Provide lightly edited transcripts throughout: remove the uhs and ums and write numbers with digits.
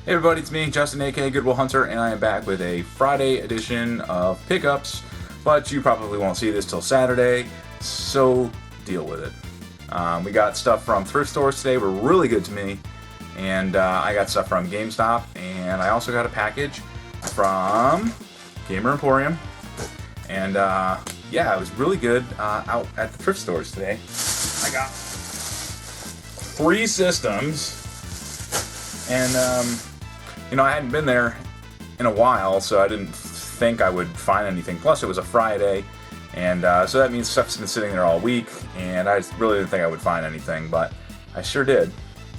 Hey everybody, it's me, Justin, aka Goodwill Hunter, and I am back with a Friday edition of Pickups, but you probably won't see this till Saturday, so deal with it. We got stuff from thrift stores today, were really good to me, and I got stuff from GameStop, and I also got a package from Gamer Emporium, and yeah, it was really good out at the thrift stores today. I got 3 systems, and you know, I hadn't been there in a while, so I didn't think I would find anything. Plus, it was a Friday, and so that means stuff's been sitting there all week, and I really didn't think I would find anything, but I sure did.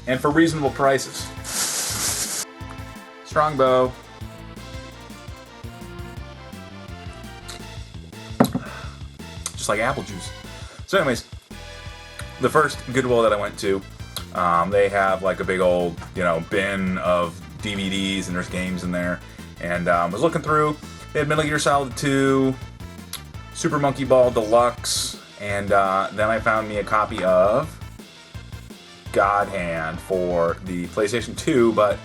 And for reasonable prices. Strongbow. Just like apple juice. So anyways, the first Goodwill that I went to, they have like a big old, bin of DVDs, and there's games in there, and I was looking through. They had Metal Gear Solid 2, Super Monkey Ball Deluxe, and then I found me a copy of God Hand for the PlayStation 2, but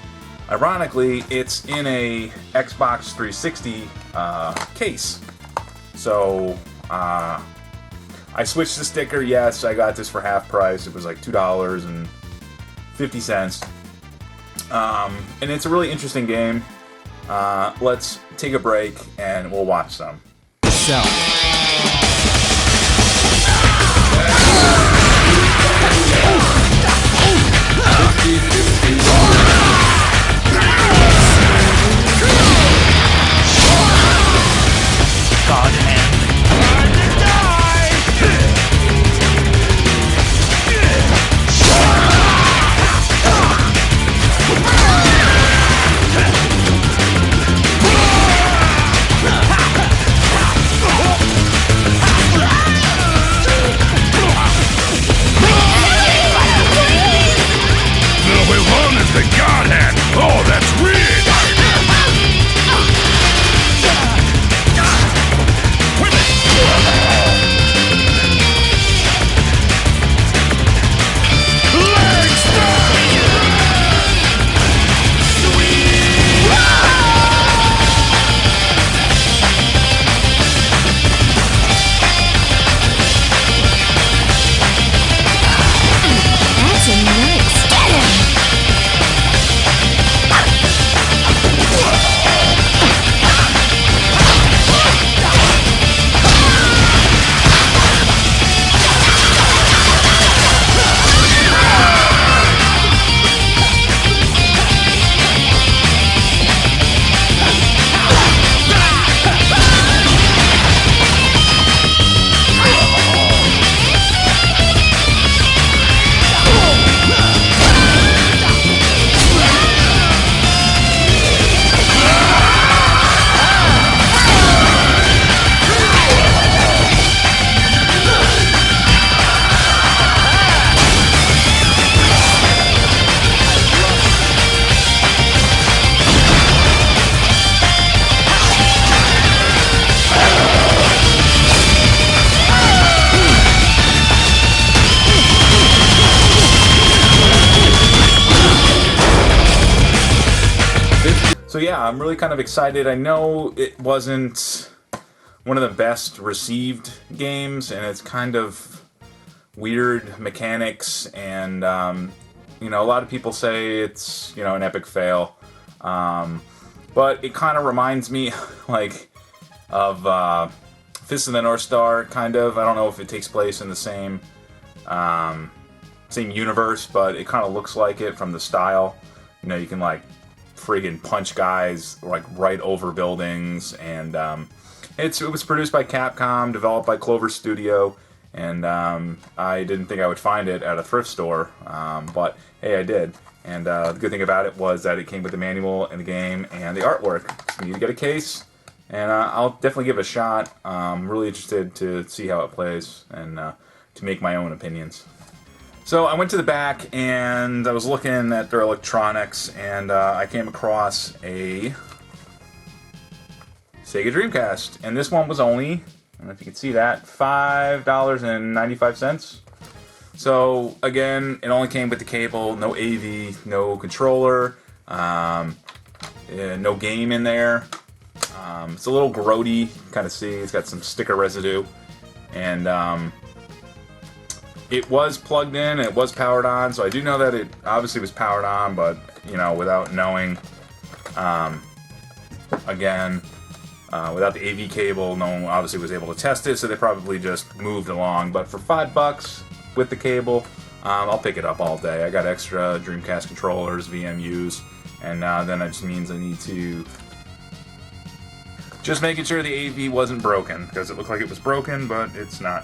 ironically it's in a Xbox 360 case. So I switched the sticker. Yes, I got this for half price. It was like $2.50. And it's a really interesting game. Let's take a break and we'll watch some. So. God hand. So yeah, I'm really kind of excited. I know it wasn't one of the best received games, and it's kind of weird mechanics, and a lot of people say it's an epic fail, but it kind of reminds me like of Fist of the North Star, kind of. I don't know if it takes place in the same universe, but it kind of looks like it from the style. You can like friggin' punch guys like right over buildings, and it was produced by Capcom, developed by Clover Studio, and I didn't think I would find it at a thrift store, but hey, I did. And the good thing about it was that it came with the manual and the game and the artwork. You need to get a case, and I'll definitely give it a shot. I'm really interested to see how it plays and to make my own opinions. So I went to the back and I was looking at their electronics, and I came across a Sega Dreamcast, and this one was only, I don't know if you can see that, $5.95. So again, it only came with the cable, no AV, no controller. No game in there. It's a little grody, kind of see. It's got some sticker residue, and it was plugged in. It was powered on, so I do know that it obviously was powered on, but you know, without knowing, again, without the AV cable, no one obviously was able to test it, so they probably just moved along. But for $5 with the cable, I'll pick it up all day. I got extra Dreamcast controllers, VMUs, and then that just means I need to just making sure the AV wasn't broken, because it looked like it was broken, but it's not.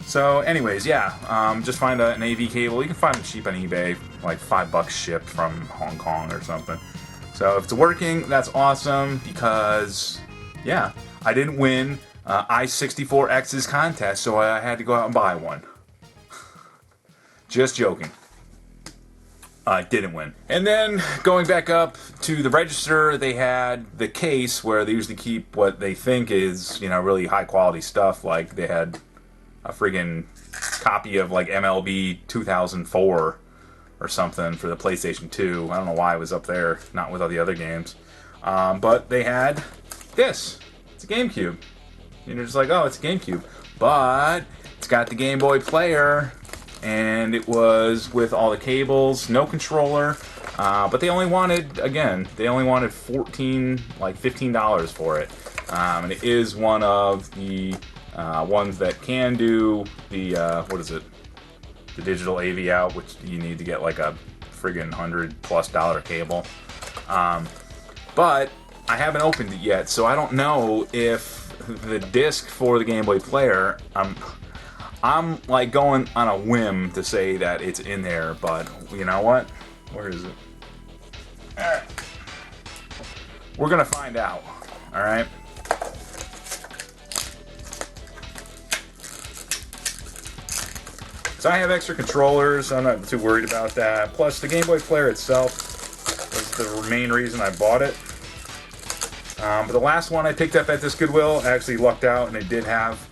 So anyways, yeah, just find an AV cable. You can find it cheap on eBay, like $5 shipped from Hong Kong or something. So if it's working, that's awesome, because, yeah, I didn't win i64X's contest, so I had to go out and buy one. Just joking. I didn't win. And then, going back up to the register, they had the case where they usually keep what they think is, you know, really high quality stuff. Like, they had a friggin' copy of, like, MLB 2004 or something for the PlayStation 2. I don't know why it was up there, not with all the other games. But they had this. It's a Gamecube. And you're just like, oh, it's a Gamecube. But it's got the Game Boy player, and it was with all the cables, no controller, but they only wanted, again, they only wanted $15 for it. And it is one of the ones that can do the, what is it, the digital AV out, which you need to get like a friggin' $100+ cable. But I haven't opened it yet, so I don't know if the disc for the Game Boy player, I'm like going on a whim to say that it's in there, but you know what? Where is it? Alright. We're gonna find out, alright? So I have extra controllers, so I'm not too worried about that. Plus, the Game Boy player itself was the main reason I bought it. But the last one I picked up at this Goodwill, I actually lucked out, and it did have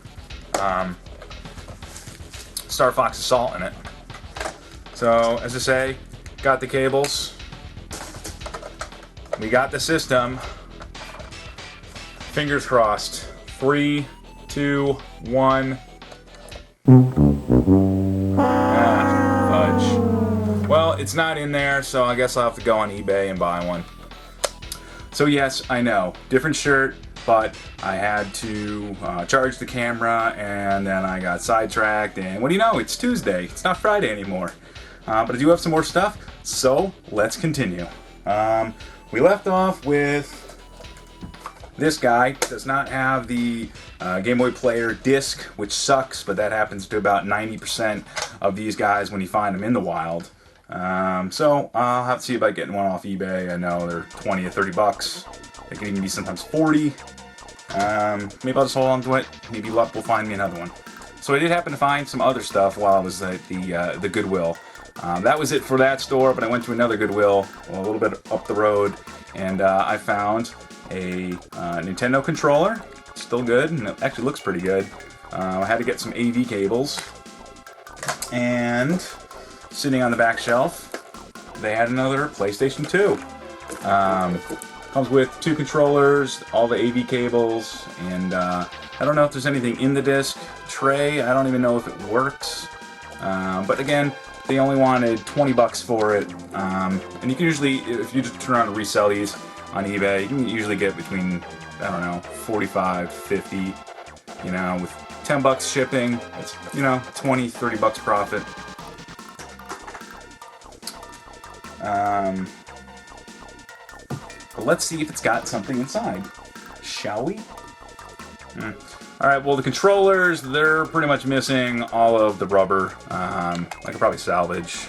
Star Fox Assault in it. So, as I say, got the cables. We got the system. Fingers crossed. 3, 2, 1. Fudge. Well, it's not in there, so I guess I'll have to go on eBay and buy one. So yes, I know, different shirt, but I had to charge the camera, and then I got sidetracked, and what do you know, it's Tuesday. It's not Friday anymore. But I do have some more stuff, so let's continue. We left off with this guy. Does not have the Game Boy player disc, which sucks, but that happens to about 90% of these guys when you find them in the wild. So I'll have to see about getting one off eBay. I know they're 20 or 30 bucks. They can even be sometimes 40. Maybe I'll just hold on to it. Maybe luck will find me another one. So I did happen to find some other stuff while I was at the Goodwill. That was it for that store, but I went to another Goodwill a little bit up the road, and I found a Nintendo controller. Still good, and it actually looks pretty good. I had to get some AV cables, and sitting on the back shelf, they had another PlayStation 2. Comes with 2 controllers, all the AV cables, and I don't know if there's anything in the disc tray. I don't even know if it works. But again, they only wanted 20 bucks for it. And you can usually, if you just turn around and resell these on eBay, you can usually get between, I don't know, 45, 50, you know, with 10 bucks shipping, it's, you know, 20, 30 bucks profit. But let's see if it's got something inside, shall we? Alright, well, the controllers, they're pretty much missing all of the rubber. I could probably salvage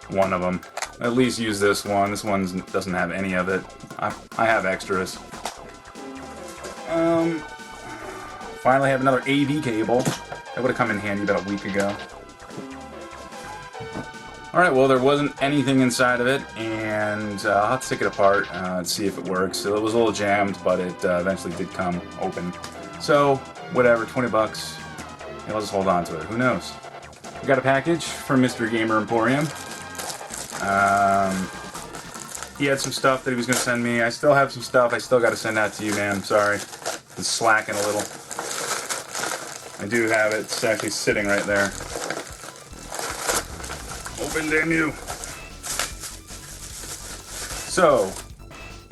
one of them. At least use this one. This one doesn't have any of it. I have extras. Finally have another AV cable. That would have come in handy about a week ago. Alright, well, there wasn't anything inside of it, and I'll have to take it apart and see if it works. So it was a little jammed, but it eventually did come open. So, whatever, 20 bucks. I'll just hold on to it. Who knows? We got a package from Mr. Gamer Emporium. He had some stuff that he was going to send me. I still have some stuff I still got to send out to you, man. I'm sorry. It's slacking a little. I do have it. It's actually sitting right there. Open, damn you. So,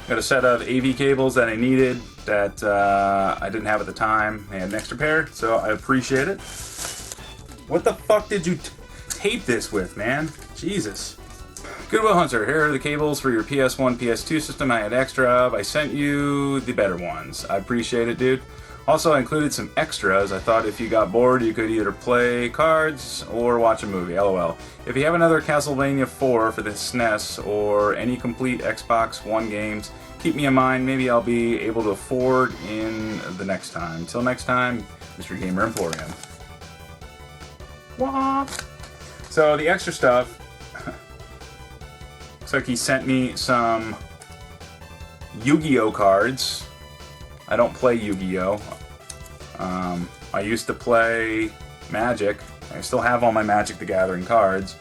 got a set of AV cables that I needed that I didn't have at the time. I had an extra pair, so I appreciate it. What the fuck did you tape this with, man? Jesus. Goodwill Hunter, here are the cables for your PS1, PS2 system I had extra of. I sent you the better ones. I appreciate it, dude. Also, I included some extras. I thought if you got bored, you could either play cards or watch a movie. LOL. If you have another Castlevania 4 for the SNES or any complete Xbox One games, keep me in mind. Maybe I'll be able to afford in the next time. Until next time, Mr. Gamer Emporium. Wah. So, the extra stuff... Looks like he sent me some Yu-Gi-Oh cards. I don't play Yu-Gi-Oh. I used to play Magic. I still have all my Magic the Gathering cards.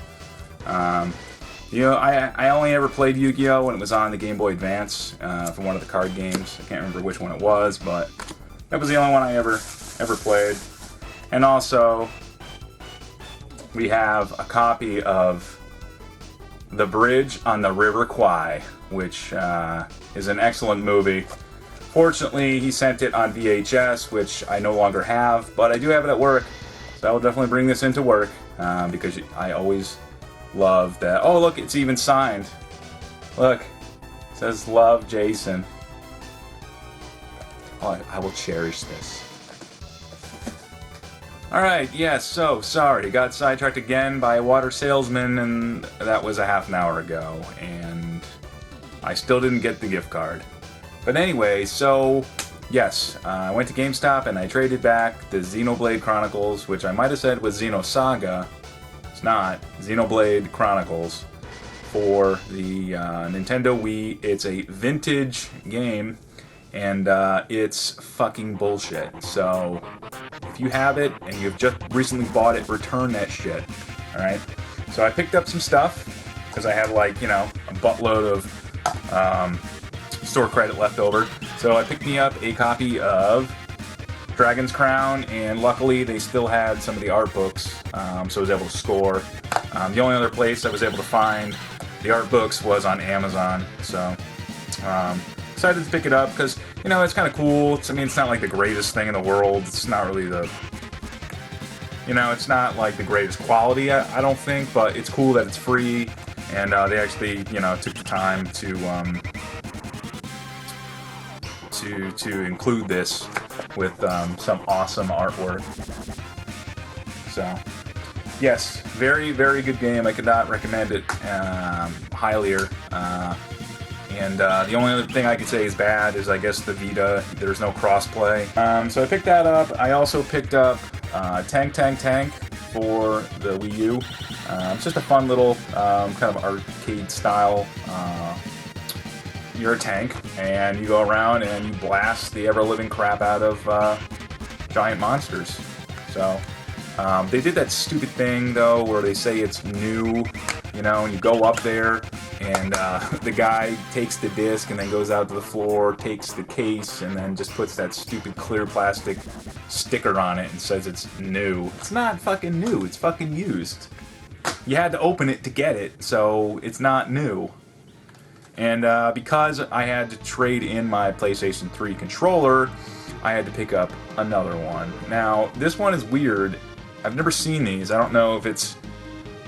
You know, I only ever played Yu-Gi-Oh when it was on the Game Boy Advance for one of the card games. I can't remember which one it was, but that was the only one I ever played. And also, we have a copy of The Bridge on the River Kwai, which is an excellent movie. Fortunately, he sent it on VHS, which I no longer have, but I do have it at work, so I will definitely bring this into work, because I always love that. Oh, look, it's even signed. Look, it says, "Love, Jason." Oh, I will cherish this. Alright, yes, so, sorry, got sidetracked again by a water salesman, and that was a half an hour ago, and I still didn't get the gift card. But anyway, so, yes, I went to GameStop and I traded back the Xenoblade Chronicles, which I might have said was Xenosaga. It's not. Xenoblade Chronicles for the Nintendo Wii. It's a vintage game, and it's fucking bullshit. So, if you have it and you've just recently bought it, return that shit. Alright? So I picked up some stuff, because I have, like, you know, a buttload of store credit left over. So I picked me up a copy of Dragon's Crown, and luckily they still had some of the art books, so I was able to score. The only other place I was able to find the art books was on Amazon, so excited to pick it up, because, you know, it's kind of cool. I mean, it's not like the greatest thing in the world. It's not really the... You know, it's not like the greatest quality, I don't think, but it's cool that it's free, and they actually, you know, took the time to include this with some awesome artwork. So, yes, very, very good game. I could not recommend it highlier. And the only other thing I could say is bad is, I guess, the Vita. There's no crossplay. So I picked that up. I also picked up Tank for the Wii U. It's just a fun little kind of arcade style. You're a tank, and you go around and you blast the ever-living crap out of giant monsters. So, they did that stupid thing, though, where they say it's new, you know, and you go up there, and the guy takes the disc and then goes out to the floor, takes the case, and then just puts that stupid clear plastic sticker on it and says it's new. It's not fucking new, it's fucking used. You had to open it to get it, so it's not new. And because I had to trade in my PlayStation 3 controller, I had to pick up another one. Now, this one is weird. I've never seen these. I don't know if it's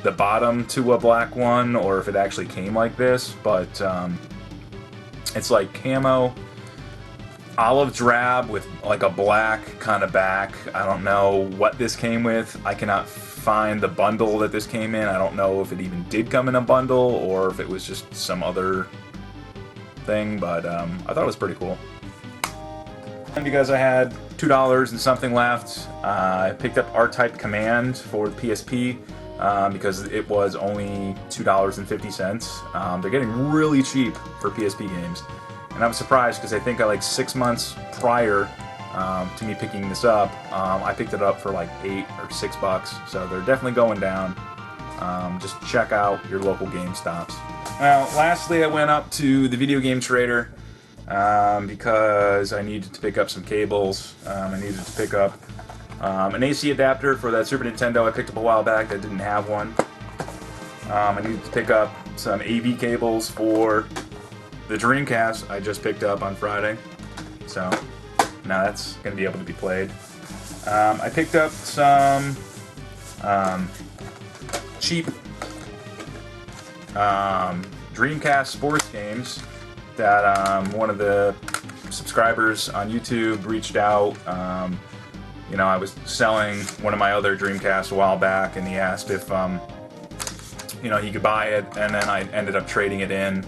the bottom to a black one or if it actually came like this, but it's like camo, olive drab with like a black kind of back. I don't know what this came with. I cannot find the bundle that this came in. I don't know if it even did come in a bundle or if it was just some other thing, but I thought it was pretty cool. And because I had $2 and something left, I picked up R-Type Command for the PSP because it was only $2.50. They're getting really cheap for PSP games, and I'm surprised because I think like 6 months prior to me picking this up, I picked it up for like $8 or $6, so they're definitely going down. Just check out your local GameStops. Well, lastly, I went up to the video game trader because I needed to pick up some cables. I needed to pick up an AC adapter for that Super Nintendo I picked up a while back that didn't have one. I needed to pick up some AV cables for the Dreamcast I just picked up on Friday. So now that's going to be able to be played. I picked up some cheap Dreamcast sports games that one of the subscribers on YouTube reached out. You know, I was selling one of my other Dreamcasts a while back, and he asked if you know, he could buy it, and then I ended up trading it in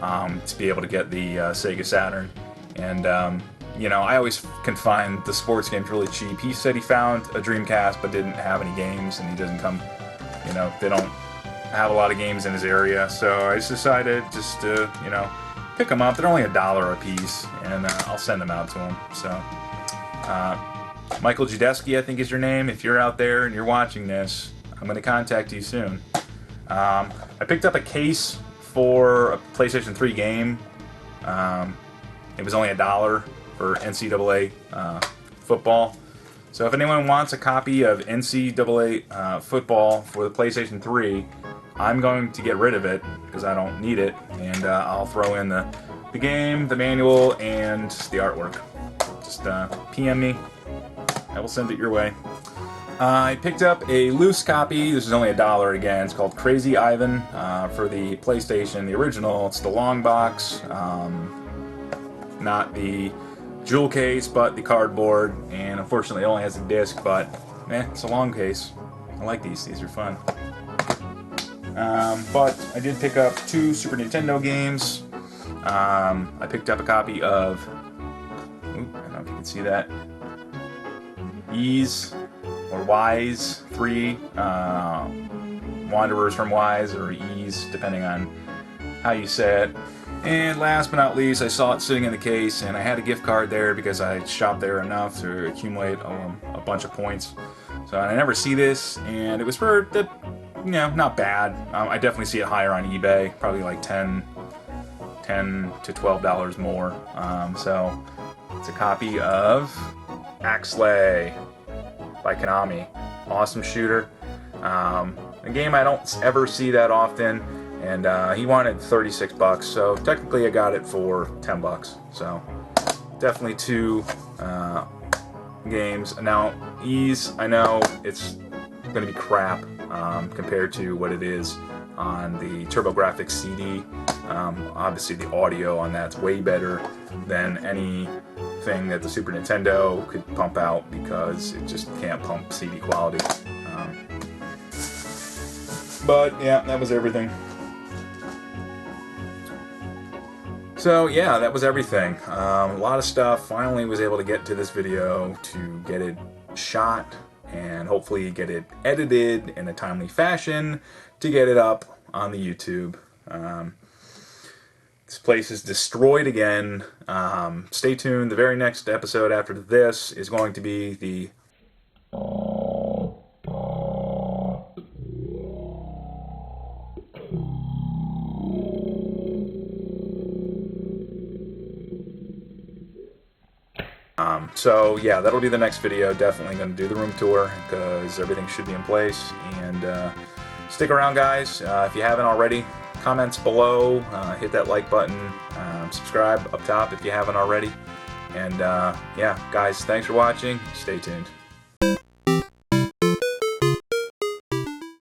to be able to get the Sega Saturn. And you know, I always can find the sports games really cheap. He said he found a Dreamcast but didn't have any games, and he doesn't come, you know, they don't have a lot of games in his area. So I just decided just to, you know, pick them up. They're only $1 a piece, and I'll send them out to him. So Michael Judesky, I think is your name. If you're out there and you're watching this, I'm going to contact you soon. I picked up a case for a PlayStation 3 game. It was only $1 for NCAA football. So if anyone wants a copy of NCAA football for the PlayStation 3, I'm going to get rid of it because I don't need it, and I'll throw in the game, the manual, and the artwork. Just PM me. I will send it your way. I picked up a loose copy. This is only $1 again. It's called Crazy Ivan for the PlayStation, the original. It's the long box, not the jewel case, but the cardboard. And unfortunately, it only has a disc, but it's a long case. I like these. These are fun. But I did pick up 2 Super Nintendo games. I picked up a copy of, I don't know if you can see that, Ys or Wise 3, Wanderers from Wise, or Ys, depending on how you say it. And last but not least, I saw it sitting in the case, and I had a gift card there because I shopped there enough to accumulate a bunch of points. So I never see this, and it was for the, you know, not bad. I definitely see it higher on eBay, probably like $10 to $12 more. So it's a copy of Axlay by Konami. Awesome shooter. A game I don't ever see that often, and he wanted $36, so technically I got it for $10. So definitely 2 games. Now, Ys, I know it's going to be crap compared to what it is on the TurboGrafx CD. Obviously the audio on that's way better than anything that the Super Nintendo could pump out because it just can't pump CD quality. But yeah, that was everything. So yeah, that was everything. A lot of stuff. Finally was able to get to this video to get it shot and hopefully get it edited in a timely fashion to get it up on the YouTube. This place is destroyed again. Stay tuned. The very next episode after this is going to be the so yeah, that'll be the next video. Definitely going to do the room tour because everything should be in place. And stick around, guys. If you haven't already, comments below, hit that like button, subscribe up top if you haven't already. And yeah, guys, thanks for watching. Stay tuned.